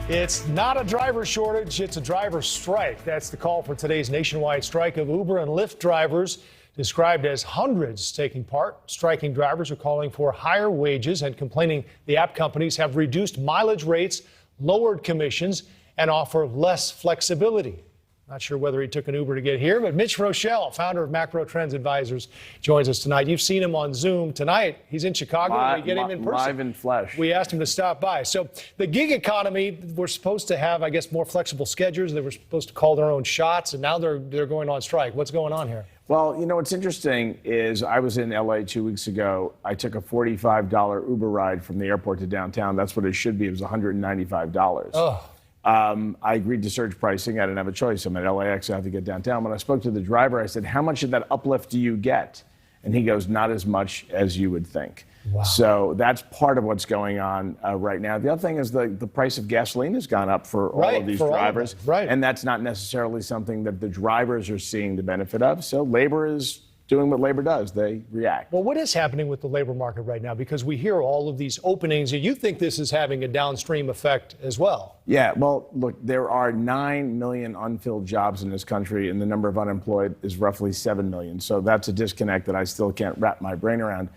It's not a driver shortage, it's a driver strike. That's the call for today's nationwide strike of Uber and Lyft drivers, described as hundreds taking part. Striking drivers are calling for higher wages and complaining the app companies have reduced mileage rates, lowered commissions, and offer less flexibility. Not sure whether he took an Uber to get here, but Mitch Rochelle, founder of Macro Trends Advisors, joins us tonight. You've seen him on Zoom. Tonight, he's in Chicago. We get him in person. Live in flesh. We asked him to stop by. So the gig economy, we're supposed to have, I guess, more flexible schedules. They were supposed to call their own shots, and now they're going on strike. What's going on here? Well, you know, what's interesting is I was in L.A. 2 weeks ago. I took a $45 Uber ride from the airport to downtown. That's what it should be. It was $195. Oh. I agreed to surge pricing. I didn't have a choice. I'm at LAX. I have to get downtown. When I spoke to the driver, I said, how much of that uplift do you get? And he goes, not as much as you would think. Wow. So that's part of what's going on right now. The other thing is the price of gasoline has gone up for all of these drivers. Right. And that's not necessarily something that the drivers are seeing the benefit of. So labor is doing what labor does. They react. Well, what is happening with the labor market right now? Because we hear all of these openings, and you think this is having a downstream effect as well. Yeah, well, look, there are 9 million unfilled jobs in this country, and the number of unemployed is roughly 7 million. So that's a disconnect that I still can't wrap my brain around.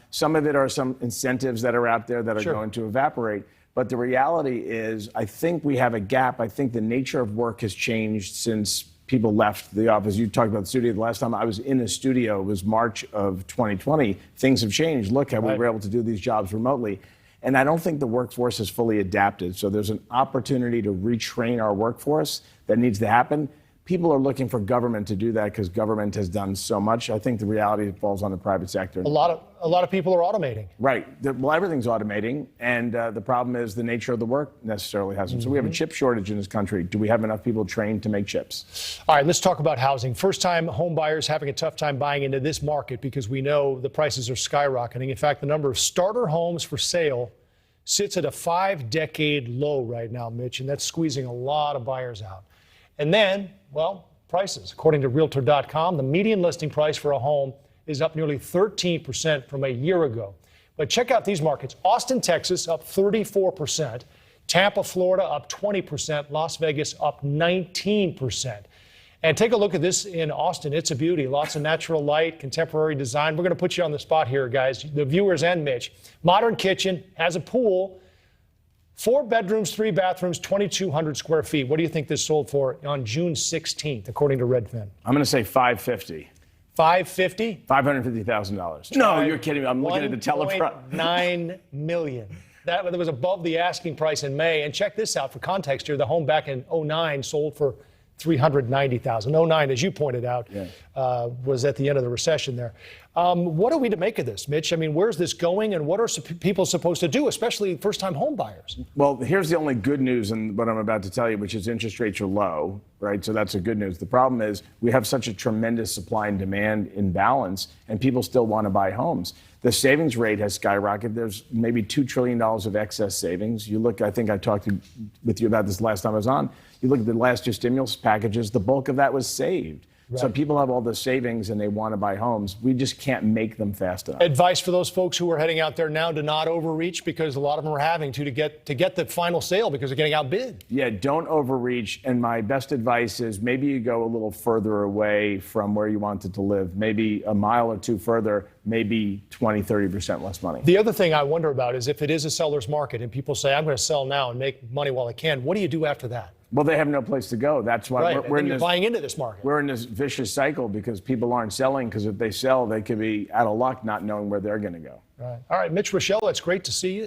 Some of it are some incentives that are out there that are going to evaporate. But the reality is, I think we have a gap. I think the nature of work has changed since people left the office. You talked about the studio. The last time I was in a studio was March of 2020. Things have changed. Look how we were able to do these jobs remotely. And I don't think the workforce is fully adapted. So there's an opportunity to retrain our workforce that needs to happen. People are looking for government to do that because government has done so much. I think the reality falls on the private sector. A lot of people are automating. Right. Well, everything's automating, and the problem is the nature of the work necessarily hasn't. So we have a chip shortage in this country. Do we have enough people trained to make chips? All right, let's talk about housing. First-time home buyers having a tough time buying into this market because we know the prices are skyrocketing. In fact, the number of starter homes for sale sits at a 5-decade low right now, Mitch, and that's squeezing a lot of buyers out. And then, well, prices. According to Realtor.com, the median listing price for a home is up nearly 13% from a year ago. But check out these markets. Austin, Texas, up 34%. Tampa, Florida, up 20%. Las Vegas, up 19%. And take a look at this in Austin. It's a beauty. Lots of natural light, contemporary design. We're going to put you on the spot here, guys, the viewers and Mitch. Modern kitchen, has a pool. 4 bedrooms, 3 bathrooms, 2,200 square feet. What do you think this sold for on June 16th, according to Redfin? I'm going to say $550. $550? $550,000. No, you're kidding me. I'm looking at the teleprompter. $9 million. That was above the asking price in May. And check this out for context here. The home back in 2009 sold for $390,000. 2009, as you pointed out, was at the end of the recession there. What are we to make of this, Mitch? I mean, where's this going, and what are people supposed to do, especially first-time home buyers? Well, here's the only good news in what I'm about to tell you, which is interest rates are low, right? So that's the good news. The problem is we have such a tremendous supply and demand imbalance, and people still want to buy homes. The savings rate has skyrocketed. There's maybe $2 trillion of excess savings. You look, I think I talked with you about this last time I was on. You look at the last 2 stimulus packages, the bulk of that was saved. Right. So people have all the savings and they want to buy homes. We just can't make them fast enough. Advice for those folks who are heading out there now to not overreach, because a lot of them are having to get the final sale because they're getting outbid. Yeah, don't overreach. And my best advice is maybe you go a little further away from where you wanted to live, maybe a mile or 2 further, maybe 20, 30% less money. The other thing I wonder about is if it is a seller's market and people say, I'm going to sell now and make money while I can, what do you do after that? Well, they have no place to go. That's why we're buying into this market. We're in this vicious cycle because people aren't selling, because if they sell, they could be out of luck not knowing where they're going to go. Right. All right, Mitch Rochelle, it's great to see you.